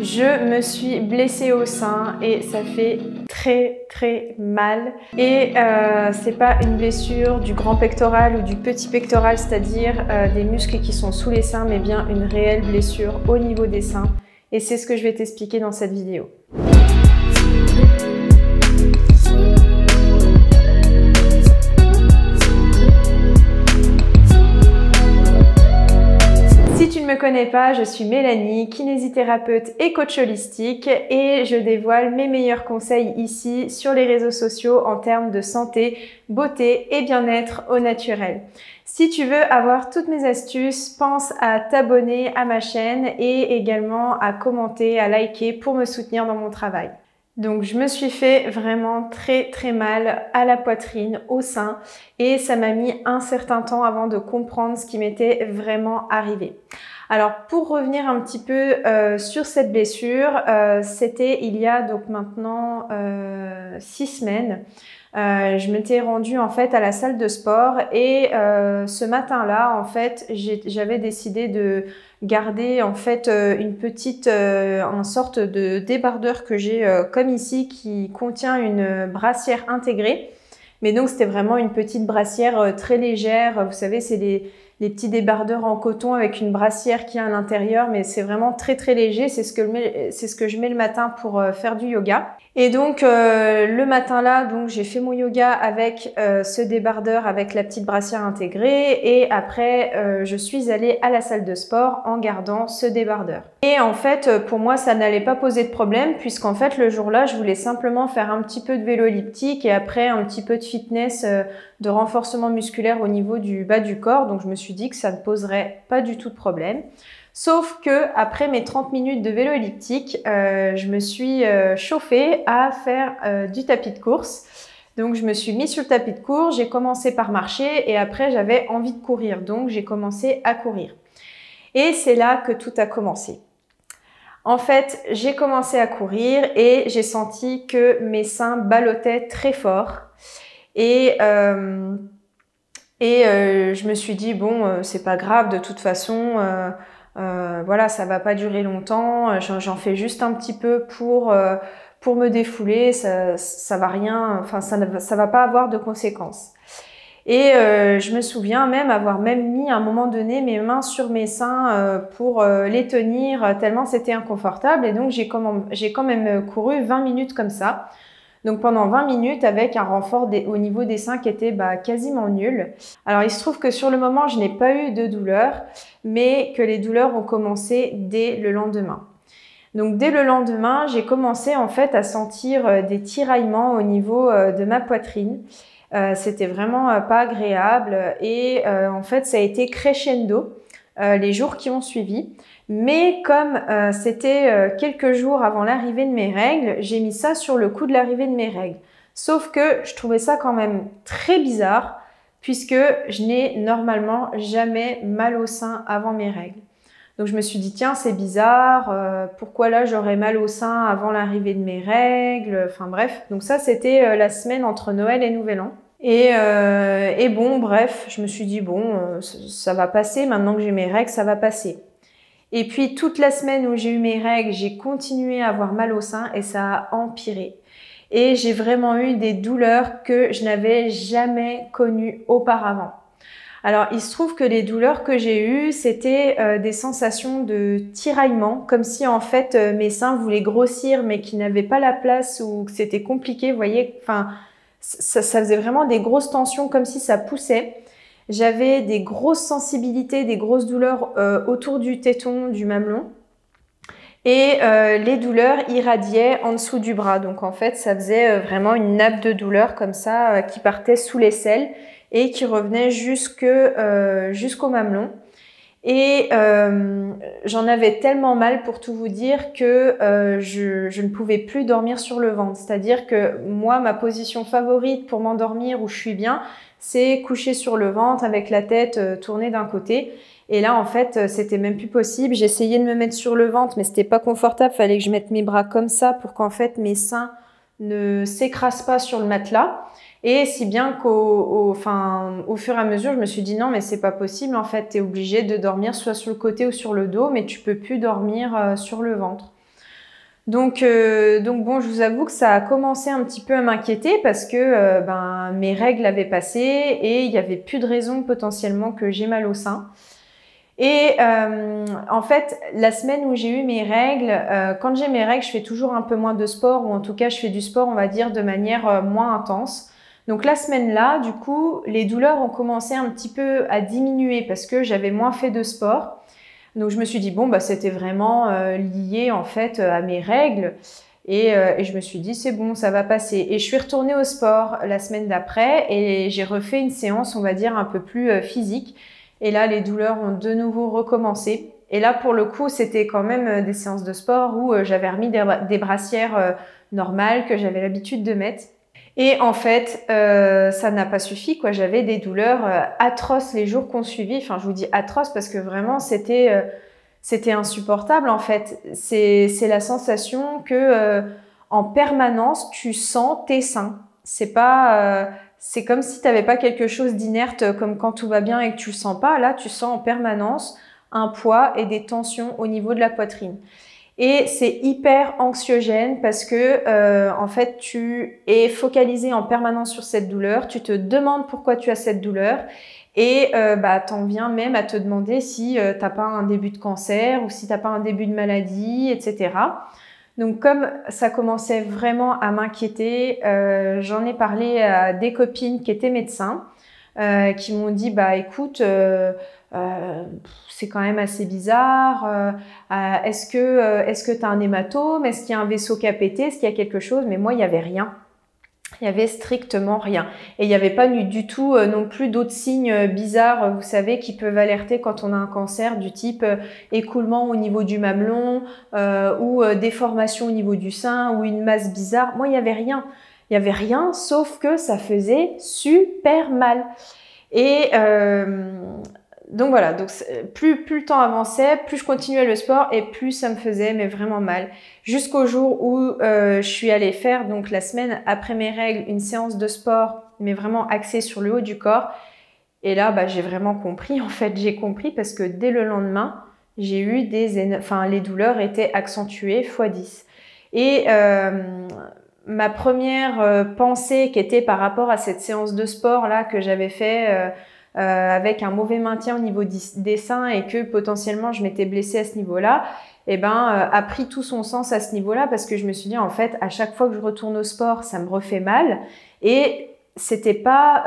Je me suis blessée au sein et ça fait très mal. Et c'est pas une blessure du grand pectoral ou du petit pectoral, c'est-à-dire des muscles qui sont sous les seins, mais bien une réelle blessure au niveau des seins. Et c'est ce que je vais t'expliquer dans cette vidéo. Si tu ne me connais pas, je suis Mélanie, kinésithérapeute et coach holistique et je dévoile mes meilleurs conseils ici sur les réseaux sociaux en termes de santé, beauté et bien-être au naturel. Si tu veux avoir toutes mes astuces, pense à t'abonner à ma chaîne et également à commenter, à liker pour me soutenir dans mon travail. Donc je me suis fait vraiment très mal à la poitrine, au sein et ça m'a mis un certain temps avant de comprendre ce qui m'était vraiment arrivé. Alors pour revenir un petit peu sur cette blessure, c'était il y a donc maintenant 6 semaines. Je m'étais rendue en fait à la salle de sport et ce matin-là en fait j'avais décidé de garder en fait une sorte de débardeur que j'ai comme ici qui contient une brassière intégrée. Mais donc c'était vraiment une petite brassière très légère. Vous savez, c'est les petits débardeurs en coton avec une brassière qui est à l'intérieur, mais c'est vraiment très léger. C'est ce que je mets le matin pour faire du yoga. Et donc le matin là, donc j'ai fait mon yoga avec ce débardeur avec la petite brassière intégrée et après je suis allée à la salle de sport en gardant ce débardeur. Et en fait pour moi ça n'allait pas poser de problème puisqu'en fait le jour-là je voulais simplement faire un petit peu de vélo elliptique et après un petit peu de fitness, de renforcement musculaire au niveau du bas du corps. Donc je me suis dit que ça ne poserait pas du tout de problème. Sauf que après mes 30 minutes de vélo elliptique, je me suis chauffée à faire du tapis de course. Donc je me suis mise sur le tapis de course, j'ai commencé par marcher et après j'avais envie de courir. Donc j'ai commencé à courir. Et c'est là que tout a commencé. En fait, j'ai commencé à courir et j'ai senti que mes seins ballottaient très fort. Et je me suis dit bon, c'est pas grave de toute façon. Voilà, ça va pas durer longtemps. J'en fais juste un petit peu pour me défouler. Ça va rien. Enfin, ça va pas avoir de conséquences. Et je me souviens même avoir mis à un moment donné mes mains sur mes seins pour les tenir tellement c'était inconfortable. Et donc j'ai quand même couru 20 minutes comme ça. Donc pendant 20 minutes avec un renfort au niveau des seins qui était quasiment nul. Alors il se trouve que sur le moment je n'ai pas eu de douleur, mais que les douleurs ont commencé dès le lendemain. Donc dès le lendemain, j'ai commencé en fait à sentir des tiraillements au niveau de ma poitrine. C'était vraiment pas agréable et en fait ça a été crescendo les jours qui ont suivi. Mais comme c'était quelques jours avant l'arrivée de mes règles, j'ai mis ça sur le coup de l'arrivée de mes règles. Sauf que je trouvais ça quand même très bizarre puisque je n'ai normalement jamais mal au sein avant mes règles. Donc je me suis dit tiens c'est bizarre, pourquoi là j'aurais mal au sein avant l'arrivée de mes règles, enfin bref. Donc ça c'était la semaine entre Noël et Nouvel An. Et bon bref, je me suis dit bon ça va passer, maintenant que j'ai mes règles ça va passer. Et puis toute la semaine où j'ai eu mes règles, j'ai continué à avoir mal au sein et ça a empiré. Et j'ai vraiment eu des douleurs que je n'avais jamais connues auparavant. Alors il se trouve que les douleurs que j'ai eues, c'était des sensations de tiraillement, comme si en fait mes seins voulaient grossir mais qu'ils n'avaient pas la place ou que c'était compliqué, vous voyez, enfin ça faisait vraiment des grosses tensions comme si ça poussait. J'avais des grosses sensibilités, des grosses douleurs autour du téton, du mamelon. Et les douleurs irradiaient en dessous du bras. Donc en fait, ça faisait vraiment une nappe de douleur comme ça qui partait sous l'aisselle et qui revenait jusqu'au mamelon. Et j'en avais tellement mal pour tout vous dire que je ne pouvais plus dormir sur le ventre. C'est-à-dire que moi, ma position favorite pour m'endormir où je suis bien, c'est coucher sur le ventre avec la tête tournée d'un côté. Et là, en fait, c'était même plus possible. J'essayais de me mettre sur le ventre, mais c'était pas confortable. Fallait que je mette mes bras comme ça pour qu'en fait mes seins ne s'écrasent pas sur le matelas. Et si bien qu'au fur et à mesure, je me suis dit non, mais c'est pas possible. En fait, tu es obligé de dormir soit sur le côté ou sur le dos, mais tu peux plus dormir sur le ventre. Donc bon, je vous avoue que ça a commencé un petit peu à m'inquiéter parce que mes règles avaient passé et il n'y avait plus de raison potentiellement que j'ai mal au sein. Et en fait, la semaine où j'ai eu mes règles, quand j'ai mes règles, je fais toujours un peu moins de sport, ou en tout cas, je fais du sport, on va dire, de manière moins intense. Donc la semaine-là, du coup, les douleurs ont commencé un petit peu à diminuer parce que j'avais moins fait de sport. Donc je me suis dit, bon, bah, c'était vraiment lié en fait à mes règles. Et je me suis dit, c'est bon, ça va passer. Et je suis retournée au sport la semaine d'après et j'ai refait une séance, on va dire, un peu plus physique. Et là, les douleurs ont de nouveau recommencé. Et là, pour le coup, c'était quand même des séances de sport où j'avais remis des brassières normales que j'avais l'habitude de mettre. Et en fait, ça n'a pas suffi, quoi. J'avais des douleurs atroces les jours qu'on suivit. Enfin, je vous dis atroces parce que vraiment, c'était insupportable, en fait. C'est la sensation que en permanence, tu sens tes seins. C'est comme si tu n'avais pas quelque chose d'inerte, comme quand tout va bien et que tu le sens pas. Là, tu sens en permanence un poids et des tensions au niveau de la poitrine. Et c'est hyper anxiogène parce que en fait, tu es focalisé en permanence sur cette douleur. Tu te demandes pourquoi tu as cette douleur et t'en viens même à te demander si t'as pas un début de cancer ou si t'as pas un début de maladie, etc. Donc comme ça commençait vraiment à m'inquiéter, j'en ai parlé à des copines qui étaient médecins, qui m'ont dit bah écoute, c'est quand même assez bizarre. Est-ce que tu as un hématome? Est-ce qu'il y a un vaisseau qui a pété? Est-ce qu'il y a quelque chose? Mais moi, il n'y avait rien. Il y avait strictement rien. Et il n'y avait pas du tout non plus d'autres signes bizarres, vous savez, qui peuvent alerter quand on a un cancer du type écoulement au niveau du mamelon ou déformation au niveau du sein ou une masse bizarre. Moi, il n'y avait rien. Il n'y avait rien, sauf que ça faisait super mal. Et donc voilà, donc plus le temps avançait, plus je continuais le sport et plus ça me faisait mais vraiment mal. Jusqu'au jour où je suis allée faire, donc la semaine après mes règles, une séance de sport, mais vraiment axée sur le haut du corps. Et là, j'ai vraiment compris, en fait, j'ai compris parce que dès le lendemain, j'ai eu les douleurs étaient accentuées x10. Et ma première pensée qui était par rapport à cette séance de sport là que j'avais fait avec un mauvais maintien au niveau des seins et que potentiellement je m'étais blessée à ce niveau-là, a pris tout son sens à ce niveau-là parce que je me suis dit en fait à chaque fois que je retourne au sport, ça me refait mal et c'était pas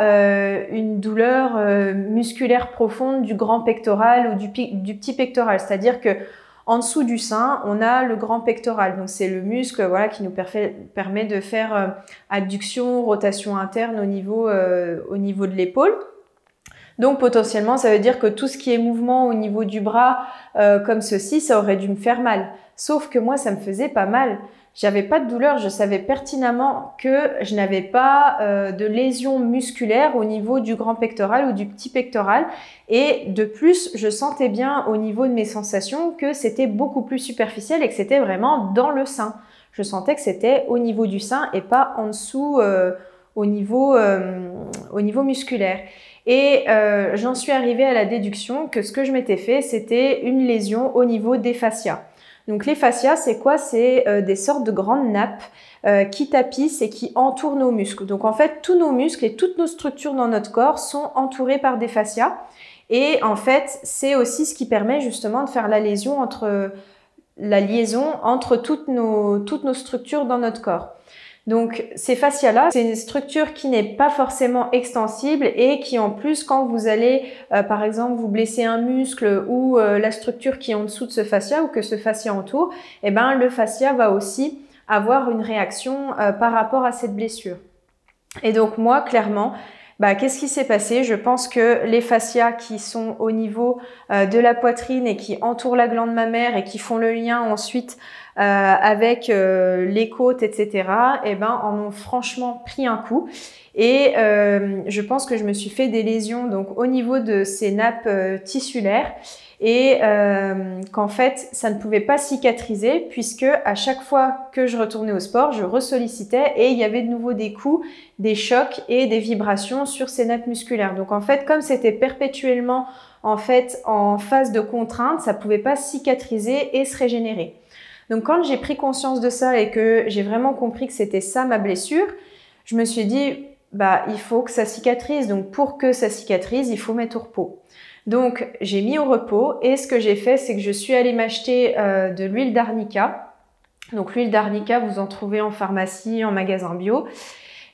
une douleur musculaire profonde du grand pectoral ou du petit pectoral, c'est-à-dire que en dessous du sein, on a le grand pectoral. Donc, c'est le muscle qui nous permet de faire adduction, rotation interne au niveau de l'épaule. Donc, potentiellement, ça veut dire que tout ce qui est mouvement au niveau du bras, comme ceci, ça aurait dû me faire mal. Sauf que moi, ça me faisait pas mal. J'avais pas de douleur, je savais pertinemment que je n'avais pas de lésion musculaire au niveau du grand pectoral ou du petit pectoral. Et de plus, je sentais bien au niveau de mes sensations que c'était beaucoup plus superficiel et que c'était vraiment dans le sein. Je sentais que c'était au niveau du sein et pas en dessous au niveau musculaire. Et j'en suis arrivée à la déduction que ce que je m'étais fait, c'était une lésion au niveau des fascias. Donc les fascias, c'est quoi? C'est des sortes de grandes nappes qui tapissent et qui entourent nos muscles. Donc en fait, tous nos muscles et toutes nos structures dans notre corps sont entourés par des fascias. Et en fait, c'est aussi ce qui permet justement de faire la liaison entre toutes nos structures dans notre corps. Donc ces fascias-là, c'est une structure qui n'est pas forcément extensible et qui en plus, quand vous allez par exemple vous blesser un muscle ou la structure qui est en dessous de ce fascia ou que ce fascia entoure, le fascia va aussi avoir une réaction par rapport à cette blessure. Et donc moi, clairement, qu'est-ce qui s'est passé? Je pense que les fascias qui sont au niveau de la poitrine et qui entourent la glande mammaire et qui font le lien ensuite avec les côtes, etc., en ont franchement pris un coup. Et je pense que je me suis fait des lésions donc au niveau de ces nappes tissulaires et qu'en fait, ça ne pouvait pas cicatriser puisque à chaque fois que je retournais au sport, je ressollicitais et il y avait de nouveau des coups, des chocs et des vibrations sur ces nappes musculaires. Donc en fait, comme c'était perpétuellement en phase de contrainte, ça ne pouvait pas cicatriser et se régénérer. Donc quand j'ai pris conscience de ça et que j'ai vraiment compris que c'était ça ma blessure, je me suis dit, bah, il faut que ça cicatrise. Donc pour que ça cicatrise, il faut mettre au repos. Donc j'ai mis au repos et ce que j'ai fait, c'est que je suis allée m'acheter de l'huile d'arnica. Donc l'huile d'arnica, vous en trouvez en pharmacie, en magasin bio.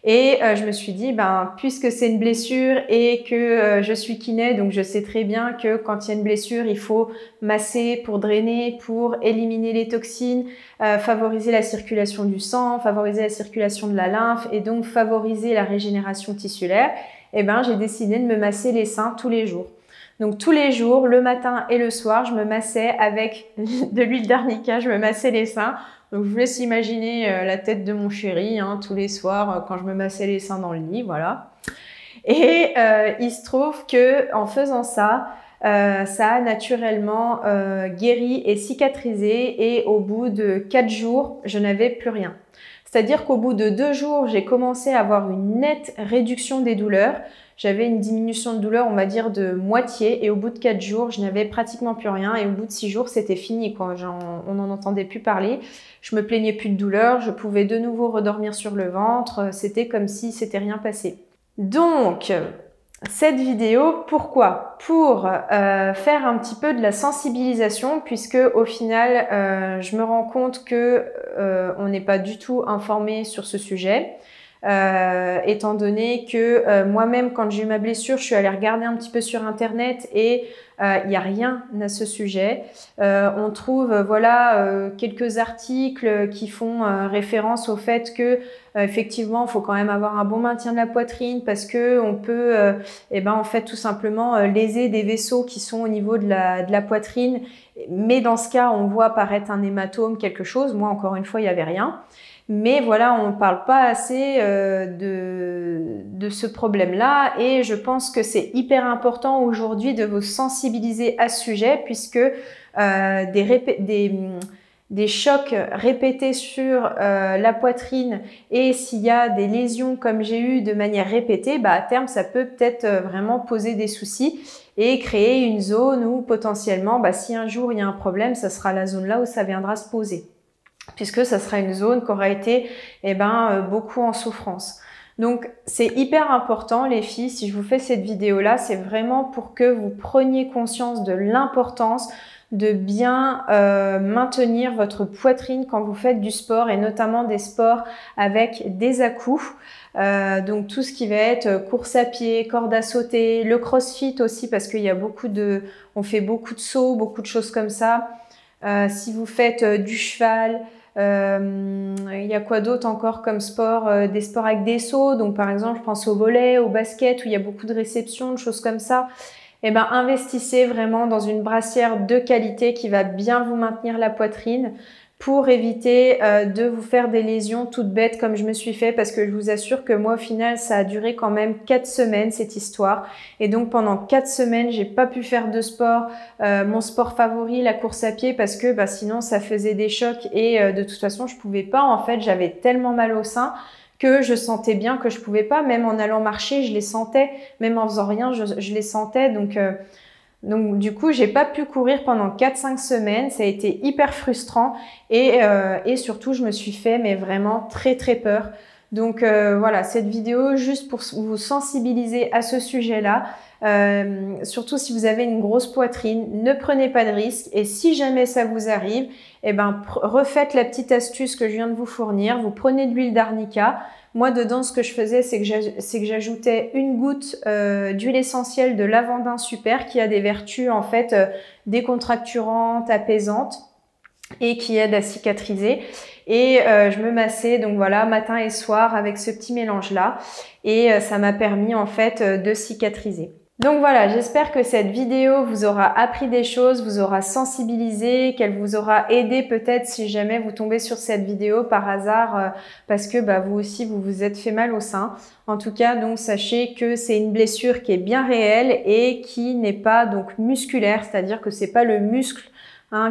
Et je me suis dit, ben, puisque c'est une blessure et que je suis kiné, donc je sais très bien que quand il y a une blessure, il faut masser pour drainer, pour éliminer les toxines, favoriser la circulation du sang, favoriser la circulation de la lymphe et donc favoriser la régénération tissulaire. Et ben, j'ai décidé de me masser les seins tous les jours. Donc tous les jours, le matin et le soir, je me massais avec de l'huile d'arnica, je me massais les seins. Donc je vous laisse imaginer la tête de mon chéri tous les soirs quand je me massais les seins dans le lit, voilà. Et il se trouve que en faisant ça, ça a naturellement guéri et cicatrisé et au bout de 4 jours, je n'avais plus rien. C'est-à-dire qu'au bout de 2 jours, j'ai commencé à avoir une nette réduction des douleurs. J'avais une diminution de douleur, on va dire, de moitié. Et au bout de 4 jours, je n'avais pratiquement plus rien. Et au bout de 6 jours, c'était fini, quoi. On n'en entendait plus parler. Je me plaignais plus de douleur. Je pouvais de nouveau redormir sur le ventre. C'était comme si c'était rien passé. Donc, cette vidéo, pourquoi? Pour faire un petit peu de la sensibilisation, puisque au final, je me rends compte que on n'est pas du tout informé sur ce sujet. Étant donné que moi-même, quand j'ai eu ma blessure, je suis allée regarder un petit peu sur internet et il n'y a rien à ce sujet. On trouve voilà quelques articles qui font référence au fait que effectivement, il faut quand même avoir un bon maintien de la poitrine parce que on peut en fait tout simplement léser des vaisseaux qui sont au niveau de la poitrine. Mais dans ce cas, on voit apparaître un hématome, quelque chose. Moi, encore une fois, il n'y avait rien. Mais voilà, on ne parle pas assez de ce problème-là et je pense que c'est hyper important aujourd'hui de vous sensibiliser à ce sujet puisque des chocs répétés sur la poitrine et s'il y a des lésions comme j'ai eu de manière répétée, bah, à terme, ça peut peut-être vraiment poser des soucis et créer une zone où potentiellement, bah, si un jour il y a un problème, ça sera la zone là où ça viendra se poser. Puisque ça sera une zone qui aura été beaucoup en souffrance. Donc c'est hyper important les filles, si je vous fais cette vidéo là, c'est vraiment pour que vous preniez conscience de l'importance de bien maintenir votre poitrine quand vous faites du sport et notamment des sports avec des à-coups. Donc tout ce qui va être course à pied, corde à sauter, le crossfit aussi parce qu'il y a on fait beaucoup de sauts, beaucoup de choses comme ça. Si vous faites du cheval, il y a quoi d'autre encore comme sport? Des sports avec des sauts, donc par exemple je pense au volley, au basket où il y a beaucoup de réceptions, de choses comme ça. Eh ben, investissez vraiment dans une brassière de qualité qui va bien vous maintenir la poitrine pour éviter de vous faire des lésions toutes bêtes comme je me suis fait parce que je vous assure que moi au final ça a duré quand même 4 semaines cette histoire et donc pendant 4 semaines j'ai pas pu faire de sport, mon sport favori la course à pied parce que sinon ça faisait des chocs et de toute façon je pouvais pas en fait, j'avais tellement mal au sein que je sentais bien que je pouvais pas, même en allant marcher je les sentais, même en faisant rien je les sentais donc du coup, j'ai pas pu courir pendant 4-5 semaines. Ça a été hyper frustrant et surtout, je me suis fait mais vraiment très très peur. Donc voilà, cette vidéo juste pour vous sensibiliser à ce sujet-là. Surtout si vous avez une grosse poitrine, ne prenez pas de risques et si jamais ça vous arrive, refaites la petite astuce que je viens de vous fournir. Vous prenez de l'huile d'arnica. Moi, dedans, ce que je faisais, c'est que j'ajoutais une goutte d'huile essentielle de lavandin super qui a des vertus en fait décontracturantes, apaisantes et qui aident à cicatriser. Et je me massais donc voilà matin et soir avec ce petit mélange-là et ça m'a permis en fait de cicatriser. Donc voilà, j'espère que cette vidéo vous aura appris des choses, vous aura sensibilisé, qu'elle vous aura aidé peut-être si jamais vous tombez sur cette vidéo par hasard parce que vous aussi vous vous êtes fait mal au sein. En tout cas, donc sachez que c'est une blessure qui est bien réelle et qui n'est pas donc musculaire, c'est-à-dire que c'est pas le muscle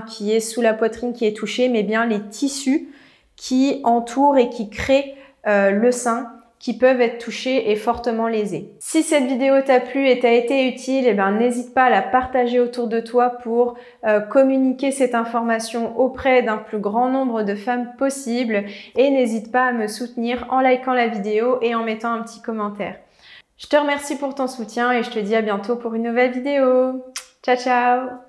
qui est sous la poitrine qui est touché, mais bien les tissus qui entourent et qui créent le sein qui peuvent être touchées et fortement lésées. Si cette vidéo t'a plu et t'a été utile, eh ben, n'hésite pas à la partager autour de toi pour communiquer cette information auprès d'un plus grand nombre de femmes possible et n'hésite pas à me soutenir en likant la vidéo et en mettant un petit commentaire. Je te remercie pour ton soutien et je te dis à bientôt pour une nouvelle vidéo. Ciao, ciao!